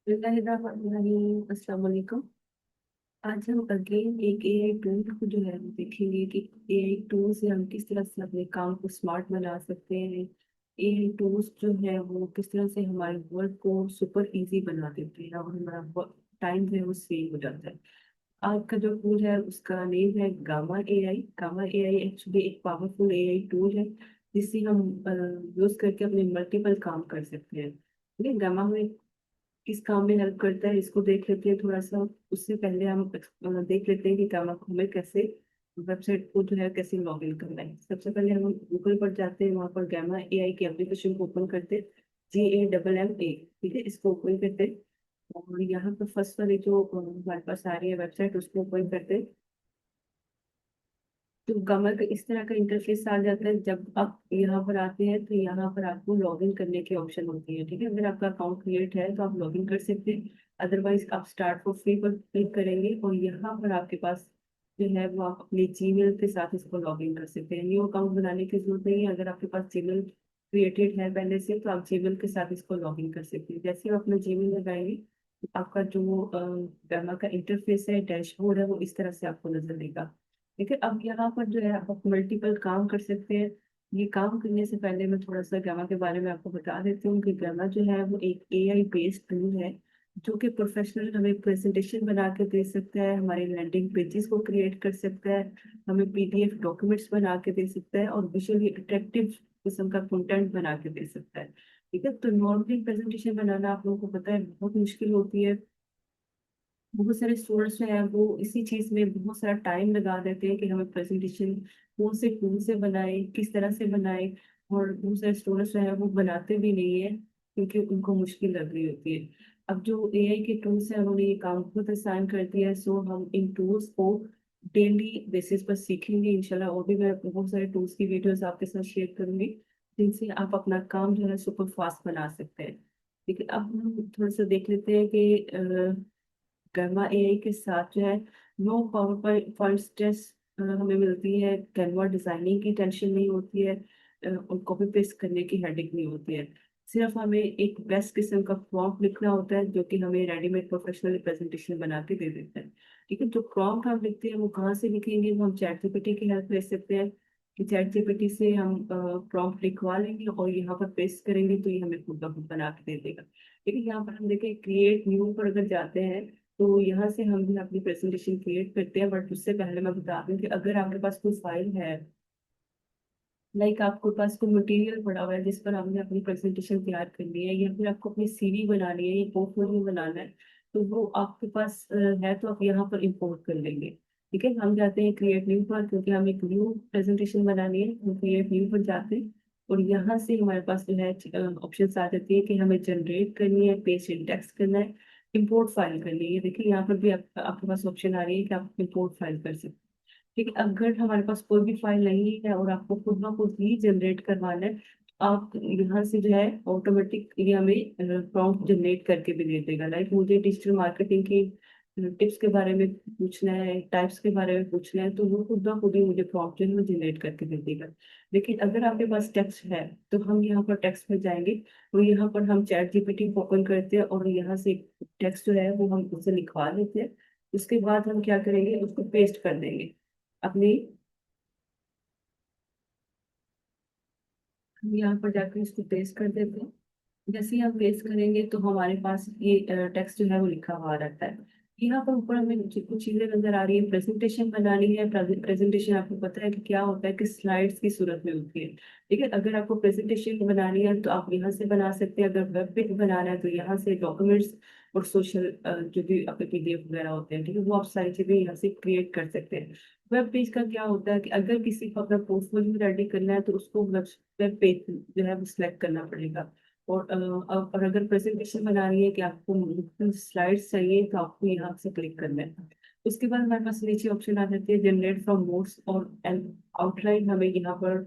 अस्सलाम वालेकुम। आज हम अगेन एक एआई टूल को जो है वो देखेंगे कि एआई टूल से हम किस तरह से अपने काम को स्मार्ट बना सकते हैं। एआई टूल्स जो है वो किस तरह से हमारे वर्क को सुपर इजी बना देते हैं और हमारा टाइम जो है वो सेव हो जाता है। आज का जो टूल है उसका नेम है gamma AI. Gamma AI actually एक पावरफुल एआई टूल है जिससे हम यूज करके अपने मल्टीपल काम कर सकते हैं। ठीक है, गामा में किस काम में हेल्प करता है इसको देख लेते हैं थोड़ा सा। उससे पहले हम देख लेते हैं कि गामा को हमें कैसे वेबसाइट को जो है कैसे लॉग इन करना है। सबसे पहले हम गूगल पर जाते हैं, वहां पर गामा एआई की एप्लीकेशन को ओपन करते हैं। GAMMA, ठीक है, इसको ओपन करते हैं। और यहाँ पर फर्स्ट वाली जो हमारे पास आ रही है वेबसाइट उसको ओपन करते हैं। तो गमक इस तरह का इंटरफेस आ जाता है। जब आप यहाँ पर आते हैं तो यहाँ पर आपको लॉगिन करने की ऑप्शन होती है। ठीक है, अगर आपका अकाउंट क्रिएट है तो आप लॉगिन कर सकते हैं, अदरवाइज आप स्टार्ट फॉर फ्री पर क्लिक करेंगे और यहाँ पर आपके पास जो है वो आप अपने जीमेल के साथ इसको लॉगिन कर सकते हैं। न्यू अकाउंट बनाने की जरूरत नहीं है। अगर आपके पास जीमेल क्रिएटेड है पहले से तो आप जीमेल के साथ इसको लॉगिन कर सकते हैं। जैसे ही आप अपना जीमेल लगाएंगे तो आपका जो गरमा का इंटरफेस है, डैशबोर्ड है, वो इस तरह से आपको नजर देगा। ठीक है, अब यहाँ पर जो है आप मल्टीपल काम कर सकते हैं। ये काम करने से पहले मैं थोड़ा सा गामा के बारे में आपको बता देती हूँ कि गामा जो है वो एक एआई बेस्ड टूल है जो कि प्रोफेशनल हमें प्रेजेंटेशन बना के दे सकता है, हमारे लैंडिंग पेजेस को क्रिएट कर सकता है, हमें पीडीएफ डॉक्यूमेंट्स बना के दे सकता है और विजुअली अट्रैक्टिव किस्म का कंटेंट बना के दे सकता है। ठीक है, तो नॉर्मली प्रेजेंटेशन बनाना आप लोगों को पता है बहुत मुश्किल होती है। बहुत सारे स्टूडेंट्स जो है वो इसी चीज में बहुत सारा टाइम लगा देते हैं कि हमें प्रेजेंटेशन कौन से टूल से बनाए, किस तरह से बनाए। और बहुत सारे स्टूडेंट्स जो है वो बनाते भी नहीं है क्योंकि उनको मुश्किल लग रही होती है। अब जो एआई के टूल्स है उन्होंने ये काम बहुत आसान कर दिया है, सो हम इन टूल्स को डेली बेसिस पर सीखेंगे इंशाल्लाह। और भी मैं बहुत सारे टूल्स की वीडियोस आपके साथ शेयर करूंगी जिनसे आप अपना काम जो है सुपर फास्ट बना सकते हैं। ठीक है, अब हम थोड़ा सा देख लेते हैं कि गरमा एआई के साथ जो है नो पावर पॉइंट स्ट्रेस हमें मिलती है। कैनवा डिजाइनिंग की टेंशन नहीं होती है और कॉपी पेस्ट करने की हेडेक नहीं होती है। सिर्फ हमें एक बेस्ट किस्म का प्रॉम्प्ट लिखना होता है जो कि हमें रेडीमेड प्रोफेशनल प्रेजेंटेशन बना के दे देता है। ठीक है, जो प्रॉम्प्ट हम लिखते हैं वो कहाँ से लिखेंगे, वो हम चैट जीपीटी की हेल्प ले सकते हैं कि चैट जीपीटी से हम प्रॉम्प्ट लिखवा लेंगे और यहाँ पर पेस्ट करेंगे तो ये हमें खुद ब खुद बना के दे देगा। ठीक है, यहाँ पर हम देखें क्रिएट न्यू पर अगर जाते हैं तो यहाँ से हम भी अपनी प्रेजेंटेशन क्रिएट करते हैं। बट उससे पहले मैं बता दूं कि अगर आपके पास कोई फाइल है, लाइक आपके पास कोई मटेरियल पड़ा हुआ है जिस पर आपने अपनी प्रेजेंटेशन तैयार करनी है या फिर आपको अपनी सीवी बनानी है या पोर्टफोलियो बनाना है, तो वो आपके पास है तो आप यहाँ पर इंपोर्ट कर लेंगे। ठीक है, हम जाते हैं क्रिएट न्यू पर क्योंकि हम एक न्यू प्रेजेंटेशन बनानी है, हम क्रिएट न्यू पर जाते हैं। और यहाँ से हमारे पास जो है ऑप्शन आ जाती है कि हमें जनरेट करनी है, पेज इंडेक्स करना है, इंपोर्ट फाइल करनी है। देखिए यहाँ पर भी आपके पास ऑप्शन आ रही है कि आप इंपोर्ट फाइल कर सकते हैं। ठीक है, अगर हमारे पास कोई भी फाइल नहीं है और आपको खुद ब खुद ही जनरेट करवाना है, आप यहाँ से जो है ऑटोमेटिक ये हमें प्रॉम्प्ट जनरेट करके भी दे देगा। लाइक मुझे डिजिटल मार्केटिंग की टिप्स के बारे में पूछना है, टाइप्स के बारे में पूछना है, तो वो खुद ब खुद ही मुझे प्रॉम्प्ट जो है वो जनरेट करके दे देगा। लेकिन अगर आपके पास टेक्स्ट है तो हम यहाँ पर टेक्स्ट में जाएंगे। तो यहाँ पर हम चैट जीपीटी ओपन करते हैं और यहाँ से टेक्स्ट जो है वो हम उससे लिखवा लेते हैं। उसके बाद हम क्या करेंगे, उसको पेस्ट कर देंगे अपनी। हम यहाँ पर जाकर इसको पेस्ट कर देते हैं। जैसे ही हम पेस्ट करेंगे तो हमारे पास ये टेक्स्ट जो है वो लिखा हुआ रहता है। यहाँ पर ऊपर हमें कुछ चीजें नजर आ रही है। प्रेजेंटेशन बनानी है, प्रेजेंटेशन आपको पता है कि क्या होता है कि स्लाइड्स की सूरत में होती है। ठीक है, अगर आपको प्रेजेंटेशन बनानी है तो आप यहाँ से बना सकते हैं, अगर वेब पेज बनाना है तो यहाँ से डॉक्यूमेंट्स और सोशल जो भी आपके पीडीएफ वगैरह होते हैं, ठीक है, वो आप सारी चीजें यहाँ से क्रिएट कर सकते हैं। वेब पेज का क्या होता है कि अगर किसी को अपना पोर्टफोलियो रेडी करना है तो उसको वेब पेज जो है वो सिलेक्ट करना पड़ेगा। और अगर प्रेजेंटेशन बना रही है कि आपको मुख्तलिफ स्लाइड्स चाहिए तो आपको यहाँ से क्लिक करना है। उसके बाद हमारे पास नीचे ऑप्शन आ जाती है जनरेट फ्रॉम नोट्स और आउटलाइन। हमें यहाँ पर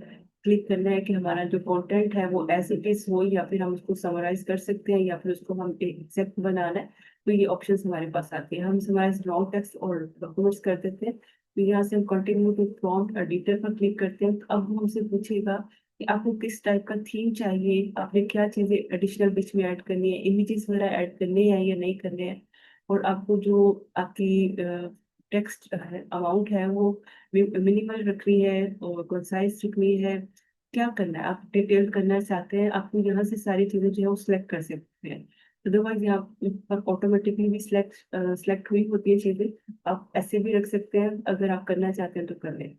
क्लिक करना है कि हमारा जो कंटेंट है वो एज इट इज हो या फिर हम उसको समराइज कर सकते हैं या फिर उसको हम एग्जैक्ट बनाना है। तो ये ऑप्शन हमारे पास आती है। हम समराइज लॉन्ग टेक्स्ट और डॉक्यूमेंट्स कर देते हैं। तो यहाँ से हम कंटिन्यू टू प्रॉम्प्ट एडिटर पर क्लिक करते हैं। तो अब वो हमसे पूछेगा कि आपको किस टाइप का थीम चाहिए, आपने क्या चीजें एडिशनल बीच में ऐड करनी है, इमेजेस वगैरह ऐड करने हैं या नहीं करने हैं, और आपको जो आपकी टेक्स्ट अमाउंट है वो मिनिमल रखनी है और कंसाइज रखनी है, क्या करना है, आप डिटेल करना चाहते हैं, आपको यहाँ से सारी चीजें जो है वो सिलेक्ट कर सकते हैं। अदरवाइज यहाँ पर ऑटोमेटिकली भी सिलेक्ट हुई होती है चीजें, आप ऐसे भी रख सकते हैं, अगर आप करना चाहते हैं तो कर लें।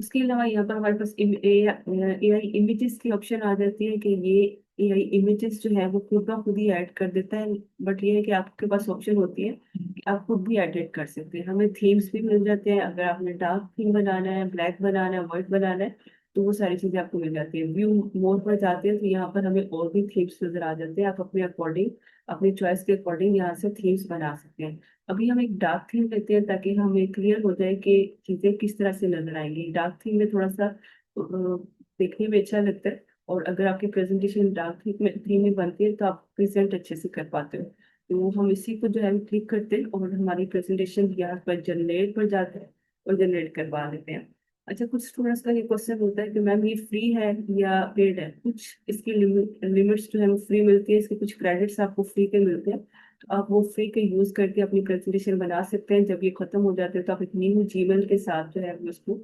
उसके अलावा यहाँ पर हमारे पास AI इमेजेस की ऑप्शन आ जाती है कि ये AI इमेजेस जो है वो खुद ब खुद ही ऐड कर देता है। बट ये है कि आपके पास ऑप्शन होती है कि आप खुद भी एडिट कर सकते हैं, हमें थीम्स भी मिल जाते हैं, अगर आपने डार्क थीम बनाना है, ब्लैक बनाना है, व्हाइट बनाना है, तो वो सारी चीजें आपको मिल जाती है। व्यू मोड पर जाते हैं तो यहाँ पर हमें और भी थीम्स नजर आ जाते हैं, आप अपने अकॉर्डिंग, अपनी चॉइस के अकॉर्डिंग यहाँ से थीम्स बना सकते हैं। अभी हम एक डार्क थीम लेते हैं ताकि हमें क्लियर हो जाए कि चीजें किस तरह से नजर आएंगी। डार्क थीम में थोड़ा सा देखने में अच्छा लगता है, और अगर आपकी प्रेजेंटेशन डार्क थीम में बनती है तो आप प्रेजेंट अच्छे से कर पाते हो। तो हम इसी को जो है क्लिक करते हैं और हमारी प्रेजेंटेशन यहाँ पर जनरेट पर जाते हैं और जनरेट करवा लेते हैं। अच्छा, कुछ स्टूडेंट्स का ये क्वेश्चन होता है कि मैम ये फ्री है या पेड है, कुछ इसकी लिमिट्स जो है वो फ्री मिलती है, इसके कुछ क्रेडिट्स आपको फ्री के मिलते हैं, तो आप वो फ्री के यूज करके अपनी प्रेजेंटेशन बना सकते हैं। जब ये खत्म हो जाते हैं तो आप एक न्यू जीमेल के साथ जो है वो उसको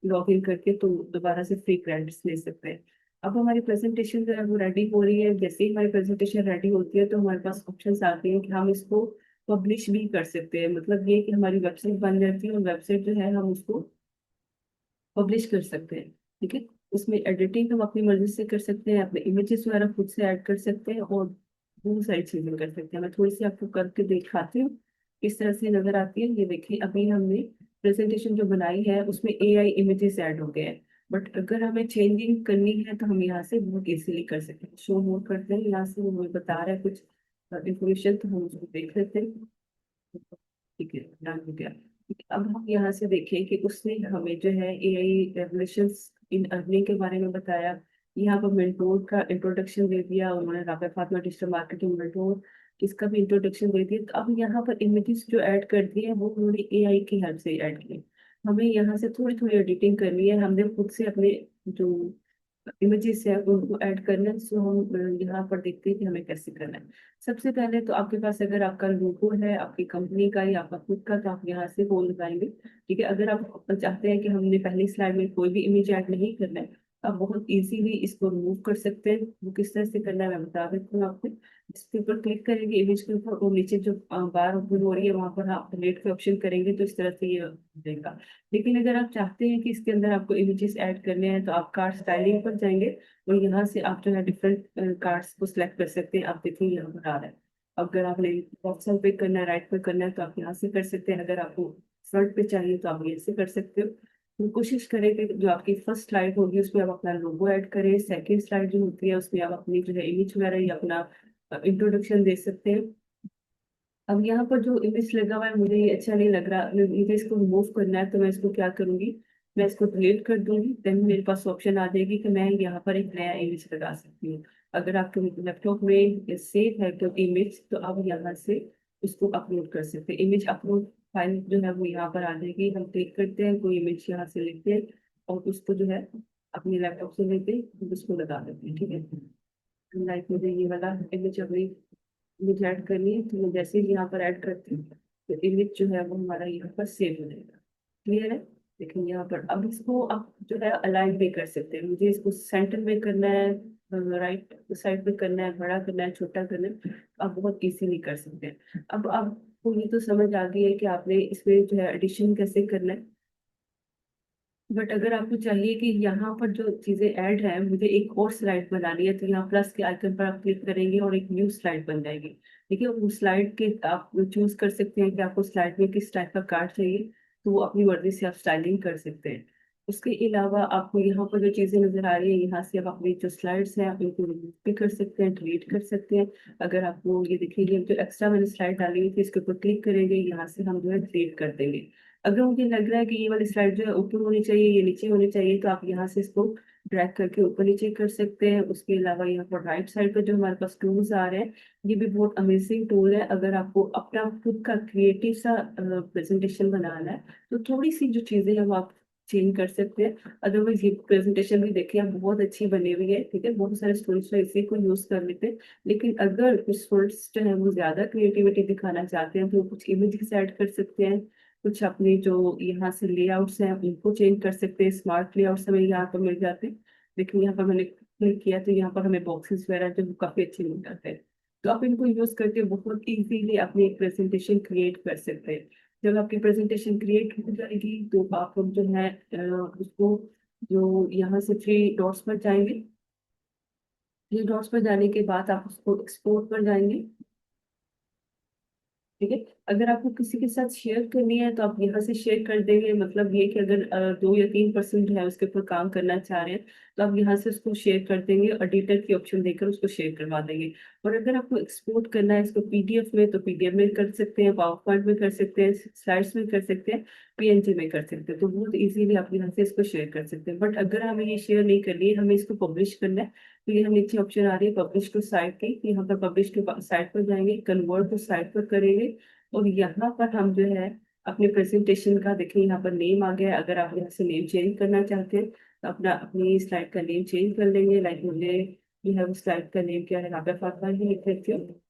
लॉग इन करके तो दोबारा से फ्री क्रेडिट्स ले सकते हैं। अब हमारी प्रेजेंटेशन जो है वो रेडी हो रही है, जैसे ही हमारी प्रेजेंटेशन रेडी होती है तो हमारे पास ऑप्शन आते हैं कि हम इसको पब्लिश भी कर सकते हैं। मतलब ये कि हमारी वेबसाइट बन जाती है और वेबसाइट जो है हम उसको पब्लिश कर सकते हैं। ठीक है, उसमें एडिटिंग हम अपनी मर्जी से कर सकते हैं, अपने इमेजेस वगैरह खुद से ऐड कर सकते हैं और बहुत सारी चीजें कर सकते हैं। मैं थोड़ी सी आपको करके दिखाती हूँ किस तरह से नजर आती है। ये देखिए, अभी हमने प्रेजेंटेशन जो बनाई है उसमें AI इमेजेस ऐड हो गए हैं, बट अगर हमें चेंजिंग करनी है तो हम यहाँ से बहुत इजीली कर सकते हैं। शो मोर करते हैं, यहाँ से वो हमें बता रहा है कुछ इंफॉर्मेशन, तो हम उसको देख लेते हैं। ठीक है, डन हो गया। अब हम यहाँ से देखें कि उसने हमें जो है AI रेवोल्यूशंस इन अर्निंग के बारे में बताया। यहाँ पर मेंटोर का इंट्रोडक्शन दे दिया उन्होंने, राबा फातिमा डिजिटल मार्केटिंग मेंटोर, इसका भी इंट्रोडक्शन दे दिया। तो अब यहाँ पर इमेजेस जो ऐड कर दिए हैं वो उन्होंने AI की हेल्प से ऐड किए। हमें यहाँ से थोड़ी थोड़ी एडिटिंग करनी है, हमने खुद से अपने जो इमेजेस है उनको ऐड करना है। सो हम यहाँ पर देखते हैं कि हमें कैसे करना है। सबसे पहले तो आपके पास अगर आपका लोगो है आपकी कंपनी का या आपका खुद का, तो आप यहाँ से वो लगाएंगे। ठीक है, अगर आप चाहते हैं कि हमने पहली स्लाइड में कोई भी इमेज ऐड नहीं करना है, आप बहुत इजीली इसको रिमूव कर सकते हैं। वो किस तरह से करना है मैं बता देती हूँ आपको। इसके ऊपर क्लिक करेंगे इमेज के ऊपर, और नीचे जो बार ओपन हो रही है वहां पर आप डिलीट के ऑप्शन करेंगे तो इस तरह से ये हो जाएगा। लेकिन अगर आप चाहते हैं कि इसके अंदर आपको इमेजेस ऐड करने हैं तो आप कार्ड स्टाइलिंग पर जाएंगे और यहाँ से आप जो है डिफरेंट कार्ड्स को सिलेक्ट कर सकते हैं। आप देखिए यहाँ पर आ रहा है, अगर आपने लेफ्ट साइड पे करना है, राइट पे करना है, तो आप यहाँ से कर सकते हैं। अगर आपको फ्रंट पे चाहिए तो आप ये से कर सकते हो। तो कोशिश करें कि जो आपकी फर्स्ट स्लाइड होगी उसमें आप अपना लोगो ऐड करें, सेकंड स्लाइड जो होती है उसमें आप अपनी जो है इमेज वगैरह या अपना इंट्रोडक्शन दे सकते हैं। अब यहाँ पर जो इमेज लगा हुआ है मुझे ये अच्छा नहीं लग रहा, मुझे इसको रिमूव करना है, तो मैं इसको क्या करूंगी, मैं इसको डिलीट कर दूंगी। देन मेरे पास ऑप्शन आ जाएगी कि मैं यहाँ पर एक नया इमेज लगा सकती हूँ। अगर आपके लैपटॉप में सेव है तो इमेज, तो आप यहाँ से उसको अपलोड कर सकते हैं। इमेज अपलोड फाइल जो है वो यहाँ पर आ जाएगी, हम क्लिक करते हैं, कोई इमेज यहाँ से लेते हैं और उसको जो है अपने लैपटॉप से लेते हैं, उसको लगा देते हैं। ठीक है, लाइक मुझे ये वाला इमेज अभी इमेज ऐड करनी है, तो मैं जैसे ही यहाँ पर ऐड करती हूँ तो इमेज जो है वो हमारा यहाँ पर सेव हो जाएगा। क्लियर है, लेकिन यहाँ पर अब इसको आप जो है अलाइन भी कर सकते हैं। मुझे इसको सेंटर में करना है, राइट साइड में करना है, बड़ा करना है, छोटा करना है, तो आप बहुत इजीली कर सकते हैं। अब आपको ये तो समझ आ गई है कि आपने इसमें जो है एडिशन कैसे करना है। बट अगर आपको चाहिए कि यहाँ पर जो चीजें ऐड है मुझे एक और स्लाइड बनानी है, तो यहाँ प्लस के आइकन पर आप क्लिक करेंगे और एक न्यू स्लाइड बन जाएगी। ठीक है, उस स्लाइड के आप चूज कर सकते हैं कि आपको स्लाइड में किस टाइप का कार्ड चाहिए, तो वो अपनी मर्जी से आप स्टाइलिंग कर सकते हैं। उसके अलावा आपको यहाँ पर जो चीजें नजर आ रही है, यहाँ से आप अपनी जो स्लाइड्स हैं आप इनको रिमूव भी कर सकते हैं, डिलीट कर सकते हैं। अगर आपको ये देखिए, ये जो एक्स्ट्रा मैंने स्लाइड डाली हुई थी इसके ऊपर क्लिक करेंगे, यहाँ से हम जो है डिलीट कर देंगे। अगर मुझे लग रहा है कि ये वाली स्लाइड जो है ऊपर होनी चाहिए, ये नीचे होनी चाहिए, तो आप यहाँ से इसको ड्रैग करके ऊपर नीचे कर सकते हैं। उसके अलावा यहाँ पर राइट साइड पर जो हमारे पास टूल्स आ रहे हैं, ये भी बहुत अमेजिंग टूल है। अगर आपको अपना खुद का क्रिएटिव सा प्रेजेंटेशन बनाना है तो थोड़ी सी जो चीजें हैं वो आप चेंज कर सकते हैं। अदरवाइज ये प्रेजेंटेशन भी देखिए आप बहुत अच्छी बनी हुई है, ठीक है, बहुत सारे स्टूडेंट्स इसी को यूज कर लेते हैं। लेकिन अगर कुछ स्टूडेंट्स जो है वो ज्यादा क्रिएटिविटी दिखाना चाहते हैं तो वो कुछ इमेजेस ऐड कर सकते हैं, कुछ अपने जो यहाँ से लेआउट्स हैं उनको चेंज कर सकते हैं। स्मार्ट लेआउट्स हमें यहाँ पर मिल जाते हैं, लेकिन यहाँ पर मैंने क्लिक किया तो यहाँ पर हमें बॉक्सेस वगैरह जो काफी अच्छे मिल जाते हैं। तो आप इनको यूज करके बहुत इजीली अपनी एक प्रेजेंटेशन क्रिएट कर सकते हैं। जब आपकी प्रेजेंटेशन क्रिएट हो जाएगी तो आप लोग जो है उसको, जो यहाँ से थ्री डॉट्स पर जाएंगे, थ्री डॉट्स पर जाने के बाद आप उसको एक्सपोर्ट पर जाएंगे, ठीक है। अगर आपको किसी के साथ शेयर करनी है तो आप यहाँ से शेयर कर देंगे, मतलब ये कि अगर 2 या 3% है उसके ऊपर काम करना चाह रहे हैं तो आप यहाँ से उसको शेयर कर देंगे, एडिटर की ऑप्शन देकर उसको शेयर करवा देंगे। और अगर आपको एक्सपोर्ट करना है इसको पीडीएफ में तो पीडीएफ में कर सकते हैं, पावर पॉइंट में कर सकते हैं, स्लाइड्स में कर सकते हैं, पीएनजी में कर सकते हैं। तो बहुत इजीली आप यहाँ से इसको शेयर कर सकते हैं। बट अगर हमें ये शेयर नहीं करनी है, हमें इसको पब्लिश करना है, तो ये हम नीचे ऑप्शन आ रही है पब्लिश टू साइट की, यहाँ पर पब्लिश टू साइट पर जाएंगे, कन्वर्ट टू साइट पर करेंगे। और यहाँ पर हम जो है अपने प्रेजेंटेशन का देखिए यहाँ पर नेम आ गया है। अगर आप यहाँ से नेम चेंज करना चाहते हैं तो अपना अपनी स्लाइड का नेम चेंज कर लेंगे। लाइक मुझे जो है वो स्लाइड का नेम क्या है, यहाँ पे फातमा ही लिख देती हूँ।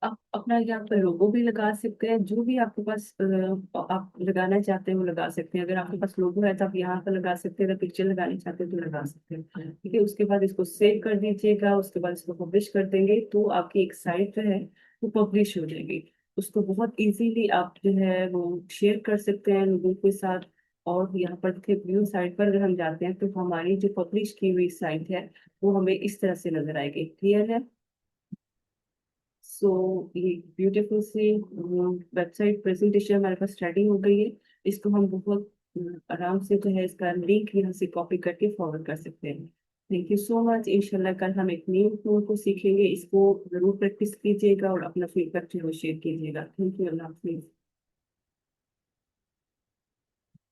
आप अपना यहाँ पर लोगो भी लगा सकते हैं, जो भी आपके पास आप लगाना चाहते हैं वो लगा सकते हैं। अगर आपके पास लोगो है तो आप यहाँ पर लगा सकते हैं, अगर पिक्चर लगानी चाहते हैं तो लगा सकते हैं, ठीक है। उसके बाद इसको सेव कर दीजिएगा, उसके बाद इसको पब्लिश कर देंगे तो आपकी एक साइट जो है वो पब्लिश हो जाएगी। उसको बहुत इजीली आप जो है वो शेयर कर सकते हैं लोगों के साथ। और यहाँ पर देखिए व्यू साइट पर अगर हम जाते हैं तो हमारी जो पब्लिश की हुई साइट है वो हमें इस तरह से नजर आएगी। क्लियर है? सो ये ब्यूटीफुल सी वेबसाइट प्रेजेंटेशन हमारे पास रेडी हो गई है। इसको हम बहुत आराम से जो है इसका लिंक यहाँ से कॉपी करके फॉरवर्ड कर सकते हैं। Thank you so much. इंशाल्लाह कल हम एक न्यू टूल को सीखेंगे, इसको जरूर प्रैक्टिस कीजिएगा और अपना फीडबैक जो शेयर कीजिएगा। Thank you, Allah Hafiz.